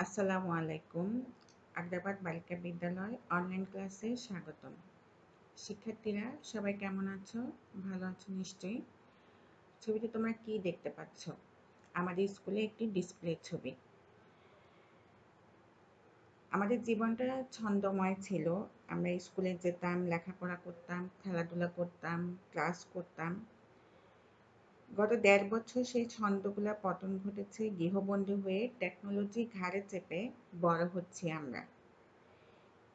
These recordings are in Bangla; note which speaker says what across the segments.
Speaker 1: আসসালামু আলাইকুম। আগ্রাবাদ বালিকা বিদ্যালয় অনলাইন ক্লাসে স্বাগতম। শিক্ষার্থীরা সবাই কেমন আছো? ভালো আছো নিশ্চয়ই। ছবিতে তোমরা কি দেখতে পাচ্ছ? আমাদের স্কুলে একটি ডিসপ্লে ছবি। আমাদের জীবনটা ছন্দময় ছিল। আমরা স্কুলে যেতাম, লেখাপড়া করতাম, খেলাধুলা করতাম, ক্লাস করতাম। গত ১.৫ বছর সেই ছন্দগুলা পতন ঘটেছে, গৃহবন্দী হয়ে টেকনোলজি ঘাড়ে চেপে বড় হচ্ছি আমরা।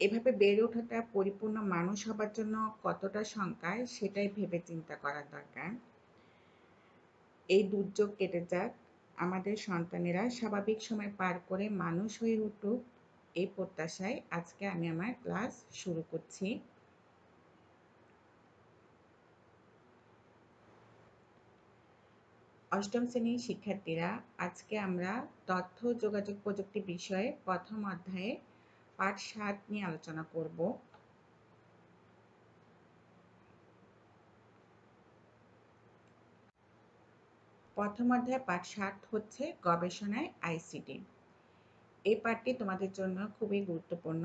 Speaker 1: এভাবে বেড়ে ওঠাটা পরিপূর্ণ মানুষ হবার জন্য কতটা সংখ্যায় সেটাই ভেবে চিন্তা করা দরকার। এই দুর্যোগ কেটে যাক, আমাদের সন্তানেরা স্বাভাবিক সময় পার করে মানুষ হয়ে উঠুক, এই প্রত্যাশায় আজকে আমি আমার ক্লাস শুরু করছি। অষ্টম শ্রেণীর শিক্ষার্থীরা, আজকে আমরা তথ্য যোগাযোগ প্রযুক্তি বিষয়ে প্রথম অধ্যায়ে পাঠ ৭ নিয়ে আলোচনা করব। প্রথম অধ্যায় পাঠ ৭ হচ্ছে গবেষণায় আইসিটি। এই পাঠটি তোমাদের জন্য খুবই গুরুত্বপূর্ণ,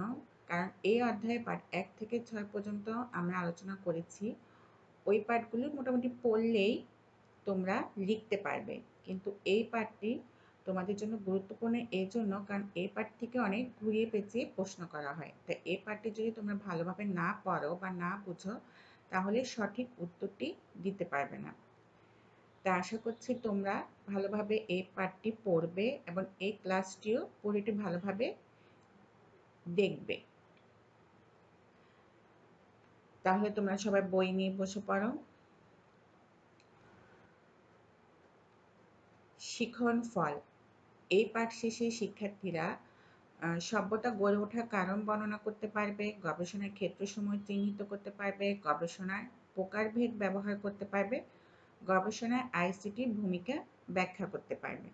Speaker 1: কারণ এই অধ্যায়ে পাঠ ১ থেকে ৬ পর্যন্ত আমরা আলোচনা করেছি। ওই পাঠগুলো মোটামুটি পড়লেই তোমরা লিখতে পারবে, কিন্তু এই পাঠটি তোমাদের জন্য গুরুত্বপূর্ণ এই জন্য কারণ এই পাঠ থেকে অনেক ঘুরিয়ে পেঁচিয়ে প্রশ্ন করা হয়। তাই এই পাঠটি যদি তোমরা ভালোভাবে না পড়ো বা না বুঝো, তাহলে সঠিক উত্তরটি দিতে পারবে না। তা আশা করছি তোমরা ভালোভাবে এই পাঠটি পড়বে এবং এই ক্লাসটিও পুরোটি ভালোভাবে দেখবে। তাহলে তোমরা সবাই বই নিয়ে বসে পড়ো। শিখন ফল। এই পাঠ শেষে শিক্ষার্থীরা সভ্যতা গড়ে ওঠার কারণ বর্ণনা করতে পারবে, গবেষণার ক্ষেত্রসমূহ চিহ্নিত করতে পারবে, গবেষণার প্রকারভেদ ব্যবহার করতে পারবে, গবেষণায় আইসিটির ভূমিকা ব্যাখ্যা করতে পারবে।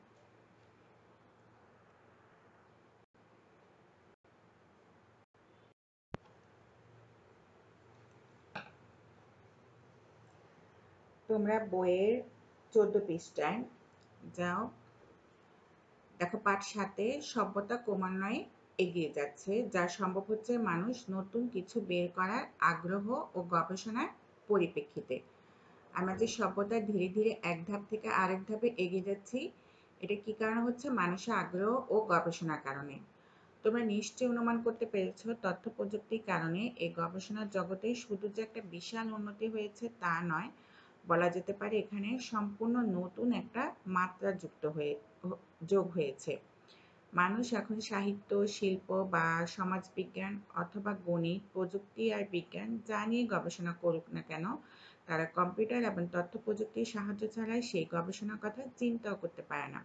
Speaker 1: তোমরা বইয়ের ১৪ পৃষ্ঠায় যাও। দেখো পাঠ ৭-এ সভ্যতা ক্রমান্বয়ে এগিয়ে যাচ্ছে, যা সম্ভব হচ্ছে মানুষ নতুন কিছু বের করার আগ্রহ ও গবেষণার পরিপ্রেক্ষিতে। আমরা যে সভ্যতা ধীরে ধীরে এক ধাপ থেকে আরেক ধাপে এগিয়ে যাচ্ছি, এটা কি কারণে হচ্ছে? মানুষের আগ্রহ ও গবেষণার কারণে। তোমরা নিশ্চয়ই অনুমান করতে পেরেছ, তথ্য প্রযুক্তির কারণে এই গবেষণার জগতে শুধু যে একটা বিশাল উন্নতি হয়েছে তা নয়, বলা যেতে পারে এখানে সম্পূর্ণ নতুন একটা মাত্রা যোগ হয়েছে। মানুষ এখন সাহিত্য, শিল্প বা সমাজবিজ্ঞান অথবা গণিত, প্রযুক্তি আর বিজ্ঞান যা নিয়ে গবেষণা করুক না কেন, তারা কম্পিউটার এবং তথ্য প্রযুক্তির সাহায্য ছাড়া সেই গবেষণার কথা চিন্তাও করতে পারে না।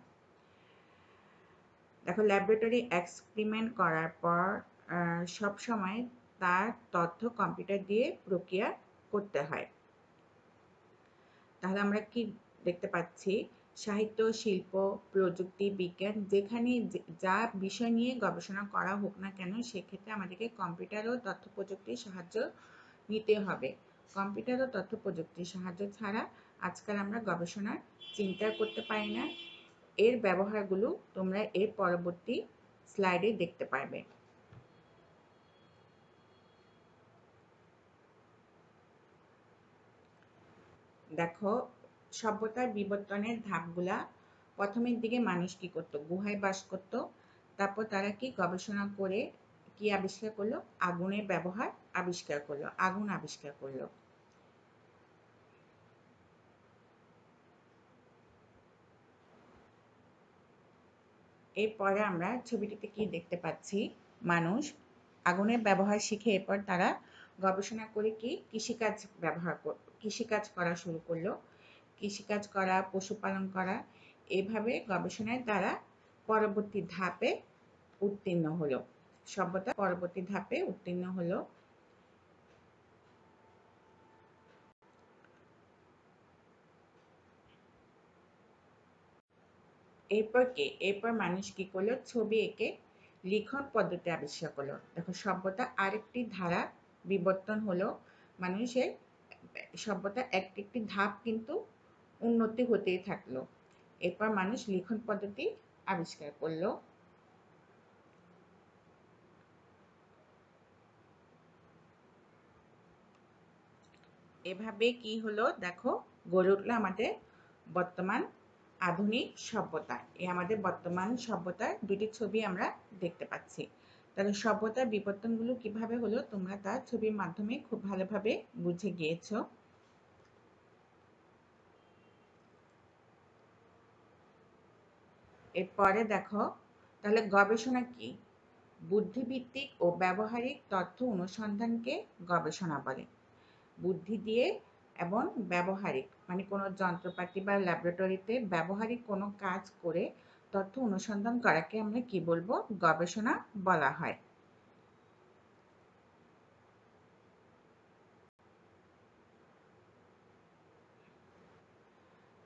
Speaker 1: দেখো, ল্যাবরেটরি এক্সপেরিমেন্ট করার পর সবসময় তার তথ্য কম্পিউটার দিয়ে প্রক্রিয়া করতে হয়। তাহলে আমরা কি দেখতে পাচ্ছি? সাহিত্য, শিল্প, প্রযুক্তি, বিজ্ঞান যেখানে যা বিষয় নিয়ে গবেষণা করা হোক না কেন, সেক্ষেত্রে আমাদেরকে কম্পিউটার ও তথ্য প্রযুক্তির সাহায্য নিতে হবে। কম্পিউটার ও তথ্য প্রযুক্তির সাহায্য ছাড়া আজকাল আমরা গবেষণা চিন্তা করতে পারি না। এর ব্যবহারগুলো তোমরা এর পরবর্তী স্লাইডে দেখতে পারবে। দেখো, সভ্যতার বিবর্তনের ধাপগুলা। প্রথমের দিকে মানুষ কি করতো? গুহায় বাস করত। তারপর তারা কি গবেষণা করে কি আবিষ্কার করলো? আগুনের ব্যবহার আবিষ্কার করলো, আগুন আবিষ্কার করলো। এরপরে আমরা ছবিটিতে কি দেখতে পাচ্ছি? মানুষ আগুনের ব্যবহার শিখে এরপর তারা গবেষণা করে কি কৃষিকাজ করা শুরু করলো। কৃষিকাজ করা, পশুপালন করা, এভাবে গবেষণায় তারা পরবর্তী ধাপে উত্তীর্ণ হলো। সভ্যতা পরবর্তী ধাপে উত্তীর্ণ হলো। এরপর মানুষ কি করলো? ছবি এঁকে লিখন পদ্ধতি আবিষ্কার করলো। দেখো, সভ্যতা আরেকটি ধারা বিবর্তন হলো। মানুষের সভ্যতা একটি একটি ধাপ কিন্তু উন্নতি হতেই থাকলো। এরপর মানুষ লিখন পদ্ধতি আবিষ্কার করলো। এভাবে কি হলো দেখো, গড়ে উঠলো আমাদের বর্তমান আধুনিক সভ্যতা। এই আমাদের বর্তমান সভ্যতার দুটি ছবি আমরা দেখতে পাচ্ছি। তাহলে সভ্যতার বিবর্তনগুলো কিভাবে হলো তোমরা তার ছবির মাধ্যমে খুব ভালোভাবে বুঝে গিয়েছো। এরপরে দেখো, তাহলে গবেষণা কি? বুদ্ধিভিত্তিক ও ব্যবহারিক তথ্য অনুসন্ধানকে গবেষণা বলে। বুদ্ধি দিয়ে এবং ব্যবহারিক মানে কোনো যন্ত্রপাতি বা ল্যাবরেটরিতে ব্যবহারিক কোনো কাজ করে তথ্য অনুসন্ধান করাকে আমরা কি বলবো? গবেষণা বলা হয়।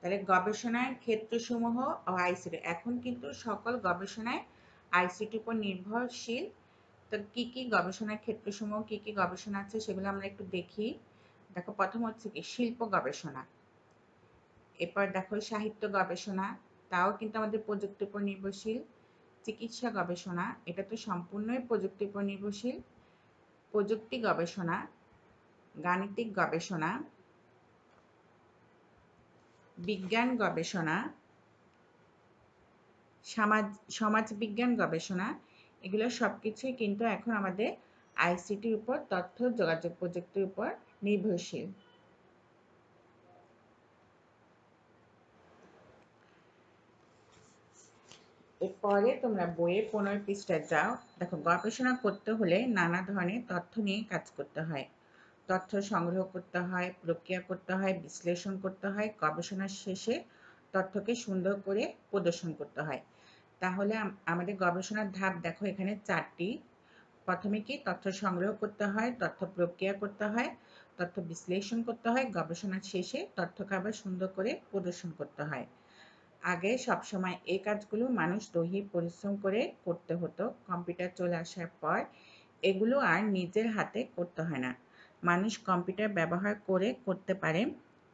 Speaker 1: তাহলে গবেষণার ক্ষেত্রসমূহ ও আইসিটি, এখন কিন্তু সকল গবেষণায় আইসিটির উপর নির্ভরশীল। তো কি কি গবেষণার ক্ষেত্রসমূহ, কি কি গবেষণা আছে সেগুলো আমরা একটু দেখি। দেখো, প্রথম হচ্ছে কি শিল্প গবেষণা। এরপর দেখো সাহিত্য গবেষণা, তাও কিন্তু আমাদের প্রযুক্তির উপর নির্ভরশীল। চিকিৎসা গবেষণা, এটা তো সম্পূর্ণই প্রযুক্তির উপর নির্ভরশীল। প্রযুক্তি গবেষণা, গাণিতিক গবেষণা, বিজ্ঞান গবেষণা, সমাজবিজ্ঞান গবেষণা, এগুলো সবকিছুই কিন্তু এখন আমাদের আইসিটির উপর, তথ্য যোগাযোগ প্রযুক্তির উপর নির্ভরশীল। এরপরে তোমরা বইয়ের 15 পৃষ্ঠায় যাও। দেখো, গবেষণা করতে হলে নানা ধরনের তথ্য নিয়ে কাজ করতে হয়। তথ্য সংগ্রহ করতে হয়, প্রক্রিয়া করতে হয়, বিশ্লেষণ করতে হয়, গবেষণার শেষে তথ্যকে সুন্দর করে প্রদর্শন করতে হয়। তাহলে আমাদের গবেষণার ধাপ দেখো এখানে 4টি। প্রথমে কি তথ্য সংগ্রহ করতে হয়, তথ্য প্রক্রিয়া করতে হয়, তথ্য বিশ্লেষণ করতে হয়, গবেষণার শেষে তথ্যকে আবার সুন্দর করে প্রদর্শন করতে হয়। আগে সবসময় এই কাজগুলো মানুষ দৈহিক পরিশ্রম করে করতে হতো। কম্পিউটার চলে আসার পর এগুলো আর নিজের হাতে করতে হয় না, মানুষ কম্পিউটার ব্যবহার করে করতে পারে।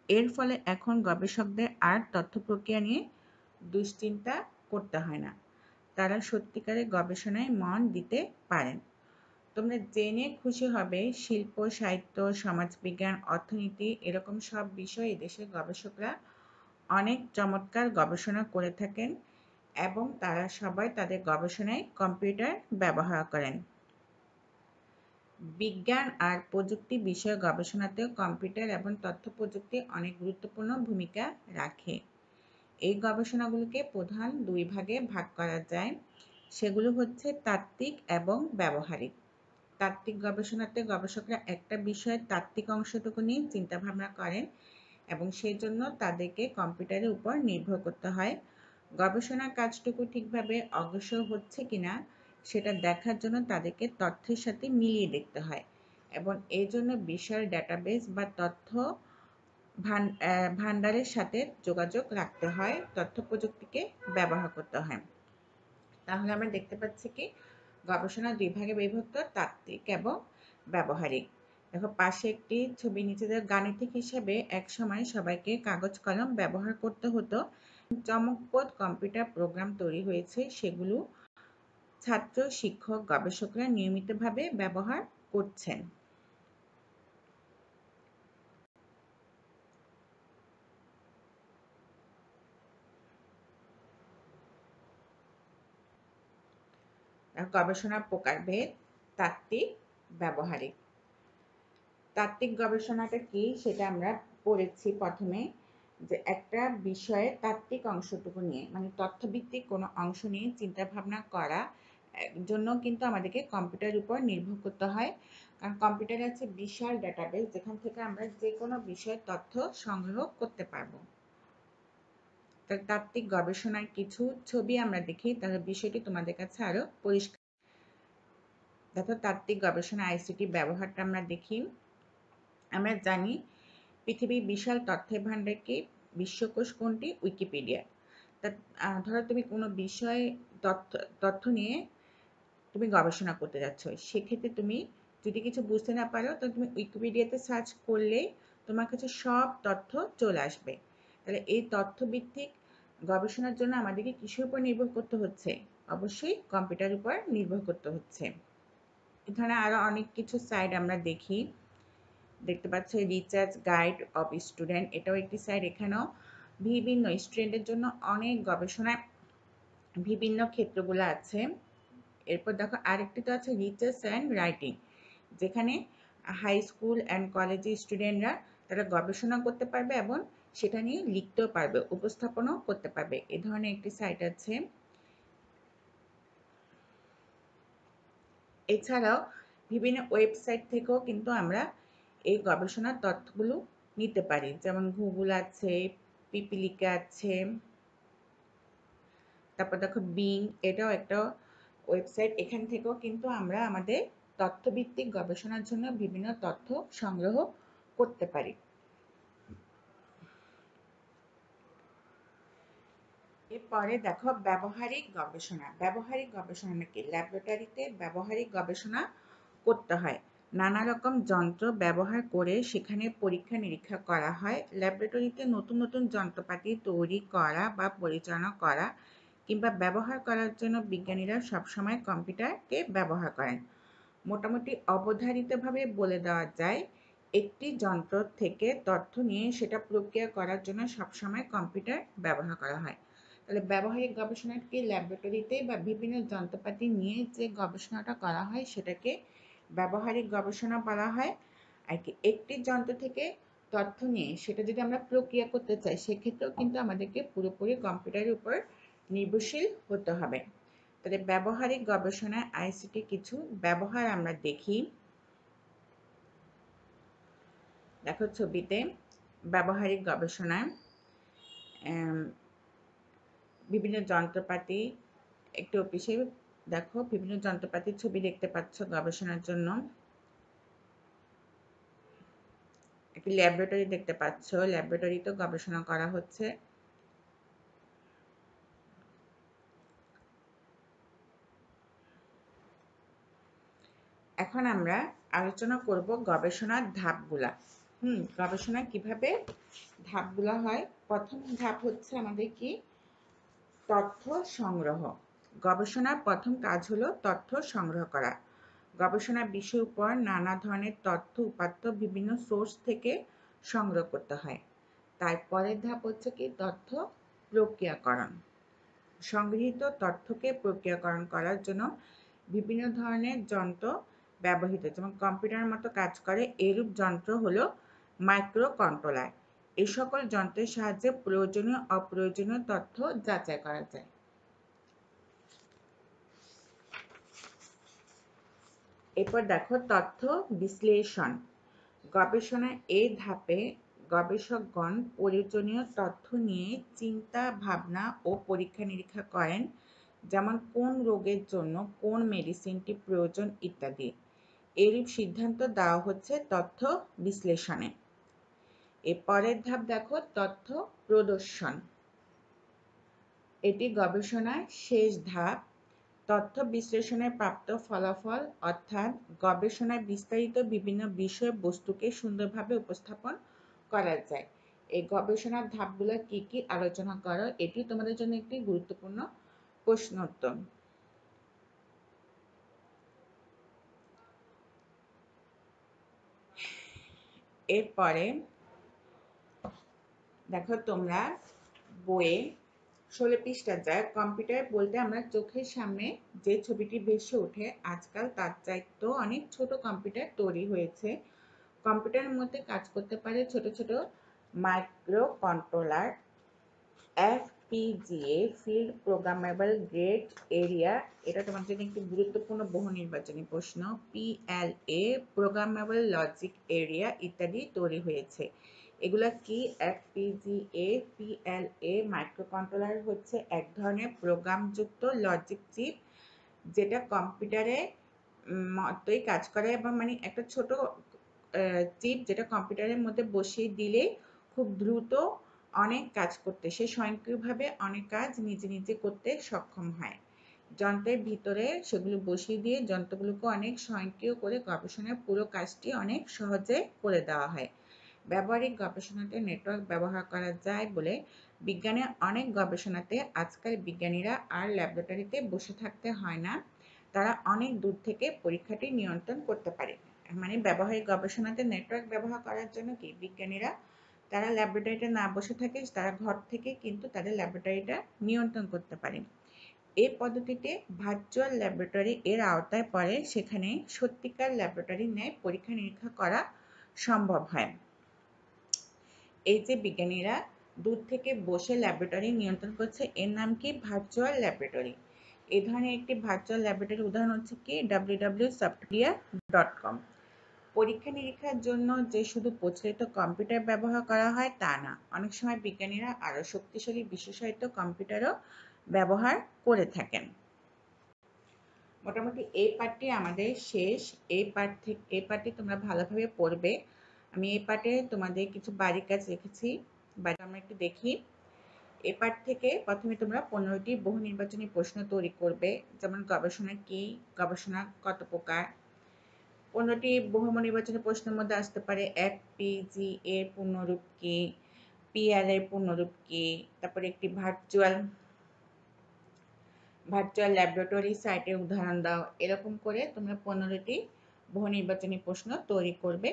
Speaker 1: এর ফলে এখন গবেষকদের আর তথ্য প্রক্রিয়া নিয়ে দুশ্চিন্তা করতে হয় না, তারা সত্যিকারের গবেষণায় মন দিতে পারেন। তোমরা জেনে খুশি হবে, শিল্প, সাহিত্য, সমাজবিজ্ঞান, অর্থনীতি এরকম সব বিষয়ে এদেশের গবেষকরা অনেক চমৎকার গবেষণা করে থাকেন এবং তারা সবাই তাদের গবেষণায় কম্পিউটার ব্যবহার করেন। বিজ্ঞান আর প্রযুক্তি বিষয়ে গবেষণাতেও কম্পিউটার এবং তথ্য প্রযুক্তি অনেক গুরুত্বপূর্ণ ভূমিকা রাখে। এই গবেষণাগুলোকে প্রধান 2 ভাগে ভাগ করা যায়। সেগুলো হচ্ছে তাত্ত্বিক এবং ব্যবহারিক। তাত্ত্বিক গবেষণাতে গবেষকরা একটা বিষয়ের তাত্ত্বিক অংশটুকু নিয়ে চিন্তাভাবনা করেন এবং সেই জন্য তাদেরকে কম্পিউটারের উপর নির্ভর করতে হয়। গবেষণার কাজটুকু ঠিকভাবে অগ্রসর হচ্ছে কিনা সেটা দেখার জন্য তাদেরকে তথ্যের সাথে মিলিয়ে দেখতে হয় এবং এই জন্য বিশাল ডাটাবেস বা তথ্য ভান্ডারের সাথে যোগাযোগ রাখতে হয়, তথ্য প্রযুক্তিকে ব্যবহার করতে হয়। তাহলে আমরা দেখতে পাচ্ছি কি গবেষণা 2 ভাগে বিভক্ত, তাত্ত্বিক এবং ব্যবহারিক। দেখো পাশে একটি ছবি, নিচে গাণিতিক হিসেবে একসময় সবাইকে কাগজ কলম ব্যবহার করতে হতো। চমকপ্রদ কম্পিউটার প্রোগ্রাম তৈরি হয়েছে, সেগুলো ছাত্র, শিক্ষক, গবেষকরা নিয়মিতভাবে ব্যবহার করছেন। গবেষণার প্রকারভেদ, তাত্ত্বিক, ব্যবহারিক। তাত্ত্বিক গবেষণাটা কি সেটা আমরা পড়েছি প্রথমে, যে একটা বিষয়ের তাত্ত্বিক অংশটুকু নিয়ে মানে তথ্যভিত্তিক কোনো অংশ নিয়ে চিন্তা ভাবনা করা জন্য কিন্তু আমাদেরকে কম্পিউটারের উপর নির্ভর করতে হয়, কারণ কম্পিউটারে আছে বিশাল ডাটাবেস যেখান থেকে আমরা যে কোনো বিষয়ের তথ্য সংগ্রহ করতে পারবো। তাত্ত্বিক গবেষণার কিছু ছবি আমরা দেখি, তাহলে বিষয়টি তোমাদের কাছে আরো পরিষ্কার। দেখো, তাত্ত্বিক গবেষণা আইসিটি ব্যবহারটা আমরা দেখি। আমরা জানি পৃথিবীর বিশাল তথ্যের ভান্ডারকে বিশ্বকোষ কোনটি? উইকিপিডিয়া। তা ধরো তুমি কোনো বিষয়ে তথ্য নিয়ে তুমি গবেষণা করতে যাচ্ছ, সেক্ষেত্রে তুমি যদি কিছু বুঝতে না পারো তো তুমি উইকিপিডিয়াতে সার্চ করলেই তোমার কাছে সব তথ্য চলে আসবে। তাহলে এই তথ্যভিত্তিক গবেষণার জন্য আমাদেরকে কিসের উপর নির্ভর করতে হচ্ছে? অবশ্যই কম্পিউটারের উপর নির্ভর করতে হচ্ছে। এখানে আরো অনেক কিছু সাইট আমরা দেখি। দেখতে পাচ্ছ রিসার্চ গাইড অফ স্টুডেন্ট, এটাও একটি সাইট। এখানেও বিভিন্ন স্টুডেন্টের জন্য অনেক গবেষণায় বিভিন্ন ক্ষেত্রগুলো আছে। এরপর দেখো আরেকটি তো আছে রিসার্চ অ্যান্ড রাইটিং, যেখানে হাই স্কুল অ্যান্ড কলেজের স্টুডেন্টরা তারা গবেষণা করতে পারবে এবং সেটা নিয়ে লিখতেও পারবে, উপস্থাপনও করতে পারবে। এ ধরনের একটি সাইট আছে। এছাড়াও বিভিন্ন ওয়েবসাইট থেকেও কিন্তু আমরা এই গবেষণার তথ্যগুলো নিতে পারি, যেমন গুগল আছে, পিপিলিকা আছে, তারপর দেখো বিং, এটাও একটা ওয়েবসাইট। এখান থেকেও কিন্তু আমরা আমাদের তথ্যভিত্তিক গবেষণার জন্য বিভিন্ন তথ্য সংগ্রহ করতে পারি। এরপরে দেখো ব্যবহারিক গবেষণা। ব্যবহারিক গবেষণা নাকি ল্যাবরেটরিতে ব্যবহারিক গবেষণা করতে হয়। নানা রকম যন্ত্র ব্যবহার করে সেখানে পরীক্ষা নিরীক্ষা করা হয়। ল্যাবরেটরিতে নতুন নতুন যন্ত্রপাতি তৈরি করা বা পরিচালনা করা কিংবা ব্যবহার করার জন্য বিজ্ঞানীরা সবসময় কম্পিউটারকে ব্যবহার করেন। মোটামুটি অবধারিতভাবে বলে দেওয়া যায়, একটি যন্ত্র থেকে তথ্য নিয়ে সেটা প্রক্রিয়া করার জন্য সবসময় কম্পিউটার ব্যবহার করা হয়। তাহলে ব্যবহারিক গবেষণাকে ল্যাবরেটরিতে বা বিভিন্ন যন্ত্রপাতি নিয়ে যে গবেষণাটা করা হয় সেটাকে ব্যবহারিক গবেষণা বলা হয়। আর কি একটি যন্ত্র থেকে তথ্য নিয়ে সেটা যদি আমরা প্রক্রিয়া করতে চাই, সেক্ষেত্রেও কিন্তু আমাদেরকে পুরোপুরি কম্পিউটারের উপর নির্ভরশীল হতে হবে। তাহলে ব্যবহারিক গবেষণায় আইসিটি কিছু ব্যবহার আমরা দেখি। দেখো ছবিতে ব্যবহারিক গবেষণায় বিভিন্ন যন্ত্রপাতি, একটি অফিসে দেখো বিভিন্ন যন্ত্রপাতির ছবি দেখতে পাচ্ছ গবেষণার জন্য। একটি ল্যাবরেটরি দেখতে পাচ্ছ, ল্যাবরেটরিতেও গবেষণা করা হচ্ছে। এখন আমরা আলোচনা করব গবেষণার ধাপগুলা। গবেষণা কিভাবে ধাপগুলা হয়। প্রথম ধাপ হচ্ছে আমাদের কি, তথ্য সংগ্রহ। গবেষণার প্রথম কাজ হলো তথ্য সংগ্রহ করা। গবেষণার বিষয়ের উপর নানা ধরনের তথ্য উপাত্ত বিভিন্ন সোর্স থেকে সংগ্রহ করতে হয়। তারপরের ধাপ হচ্ছে কি, তথ্য প্রক্রিয়াকরণ। সংগৃহীত তথ্যকে প্রক্রিয়াকরণ করার জন্য বিভিন্ন ধরনের যন্ত্র ব্যবহৃত, যেমন কম্পিউটারের মতো কাজ করে এরূপ যন্ত্র হলো মাইক্রো কন্ট্রোলার। এই সকল যন্ত্রের সাহায্যে প্রয়োজনীয় অপ্রয়োজনীয় তথ্য যাচাই করা যায়। এরপর দেখো তথ্য বিশ্লেষণ। গবেষণার এই ধাপে গবেষকগণ প্রয়োজনীয় তথ্য নিয়ে চিন্তা ভাবনা ও পরীক্ষা নিরীক্ষা করেন, যেমন কোন রোগের জন্য কোন মেডিসিনটি প্রয়োজন ইত্যাদি। এরূপ সিদ্ধান্ত দেওয়া হচ্ছে তথ্য বিশ্লেষণে। এর পরের ধাপ দেখো তথ্য প্রদর্শন। এটি গবেষণার শেষ ধাপ। তথ্য বিশ্লেষণে প্রাপ্ত ফলাফল অর্থাৎ গবেষণায় বিস্তারিত বিভিন্ন বিষয়বস্তুকে সুন্দরভাবে উপস্থাপন করা যায়। এই গবেষণার ধাপগুলো কি কি আলোচনা করো, এটি তোমাদের জন্য একটি গুরুত্বপূর্ণ প্রশ্ন উত্তর। এরপরে দেখো তোমরা বইয়ে 16 পৃষ্ঠা যায়। কম্পিউটার বলতে আমরা চোখের সামনে যে ছবিটি ভেসে ওঠে, আজকাল তার চাইতেও অনেক ছোট কম্পিউটার তৈরি হয়েছে। কম্পিউটারের মধ্যে কাজ করতে পারে ছোট ছোট micro controller, FPGA field programmable grade area, এটা তোমার জন্য একটি গুরুত্বপূর্ণ বহু নির্বাচনী প্রশ্ন, PLA প্রোগ্রামেবল লজিক এরিয়া ইত্যাদি তৈরি হয়েছে। এগুলা কি, FPGA PLA মাইক্রোকন্ট্রোলার হচ্ছে এক ধরনের প্রোগ্রামযুক্ত লজিক চিপ, যেটা কম্পিউটারে মতোই কাজ করে এবং মানে একটা ছোট চিপ যেটা কম্পিউটারের মধ্যে বসিয়ে দিলে খুব দ্রুত অনেক কাজ করতে, সে স্বয়ংক্রিয়ভাবে অনেক কাজ নিজে নিজে করতে সক্ষম হয়। যন্ত্রের ভিতরে সেগুলো বসিয়ে দিয়ে যন্ত্রগুলোকে অনেক স্বয়ংক্রিয় করে গবেষণার পুরো কাজটি অনেক সহজে করে দেওয়া হয়। ব্যবহারিক গবেষণাতে নেটওয়ার্ক ব্যবহার করা যায় বলে বিজ্ঞানের অনেক গবেষণাতে আজকাল বিজ্ঞানীরা আর ল্যাবরেটরিতে বসে থাকতে হয় না, তারা অনেক দূর থেকে পরীক্ষাটি নিয়ন্ত্রণ করতে পারে। মানে ব্যবহারিক গবেষণাতে নেটওয়ার্ক ব্যবহার করার জন্য কি বিজ্ঞানীরা তারা ল্যাবরেটরিতে না বসে থাকে, তারা ঘর থেকে কিন্তু তাদের ল্যাবরেটরিটা নিয়ন্ত্রণ করতে পারে। এই পদ্ধতিতে ভার্চুয়াল ল্যাবরেটরি এর আওতায় পড়ে, সেখানে সত্যিকার ল্যাবরেটরির ন্যায় পরীক্ষা নিরীক্ষা করা সম্ভব হয়। এই যে বিজ্ঞানীরা দূর থেকে বসে ল্যাবরেটরি নিয়ন্ত্রণ করছে, এর নাম কি ভার্চুয়াল ল্যাবরেটরি। এই ধরনের একটি ভার্চুয়াল ল্যাবরেটরির উদাহরণ হচ্ছে কি www.softcare.com। পরীক্ষা নিরীক্ষার জন্য যে শুধু প্রচলিত কম্পিউটার ব্যবহার করা হয় তা না, অনেক সময় বিজ্ঞানীরা আরো শক্তিশালী বিশেষায়িত কম্পিউটারও ব্যবহার করে থাকেন। মোটামুটি এই পার্টটি আমাদের শেষ। এই পার্টটি তোমরা ভালোভাবে পড়বে। আমি এই পার্টে তোমাদের কিছু বাড়ির কাজ রেখেছি, বাড়ি আমরা একটু দেখি। এই পার্ট থেকে প্রথমে তোমরা 15টি বহু নির্বাচনী প্রশ্ন তৈরি করবে, যেমন গবেষণা কি, গবেষণা কত প্রকার। 15টি বহু নির্বাচনী প্রশ্নের মধ্যে আসতে পারে এফপিজি এর পূর্ণরূপ কি, পিআর এর পূর্ণরূপ কি, তারপরে একটি ভার্চুয়াল ল্যাবরেটরি সাইটের উদাহরণ দাও। এরকম করে তোমরা 15টি বহু নির্বাচনী প্রশ্ন তৈরি করবে।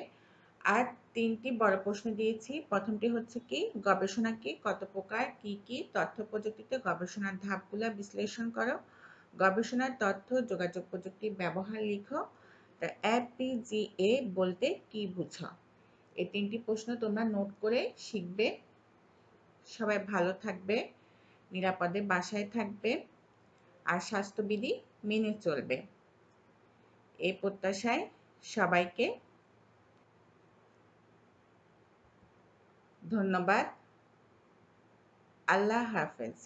Speaker 1: আর 3টি বড় প্রশ্ন দিয়েছি। প্রথমটি হচ্ছে কি গবেষণা কি, কত প্রকার, কি কি, তথ্য প্রযুক্তিতে গবেষণার ধাপগুলো বিশ্লেষণ করো, গবেষণার তথ্য যোগাযোগ প্রযুক্তির ব্যবহার লিখো, এফপিজিএ বলতে কি বুঝো। এই 3টি প্রশ্ন তোমরা নোট করে শিখবে। সবাই ভালো থাকবে, নিরাপদে বাসায় থাকবে আর স্বাস্থ্যবিধি মেনে চলবে। এই প্রত্যাশায় সবাইকে ধন্যবাদ। আল্লাহ হাফেজ।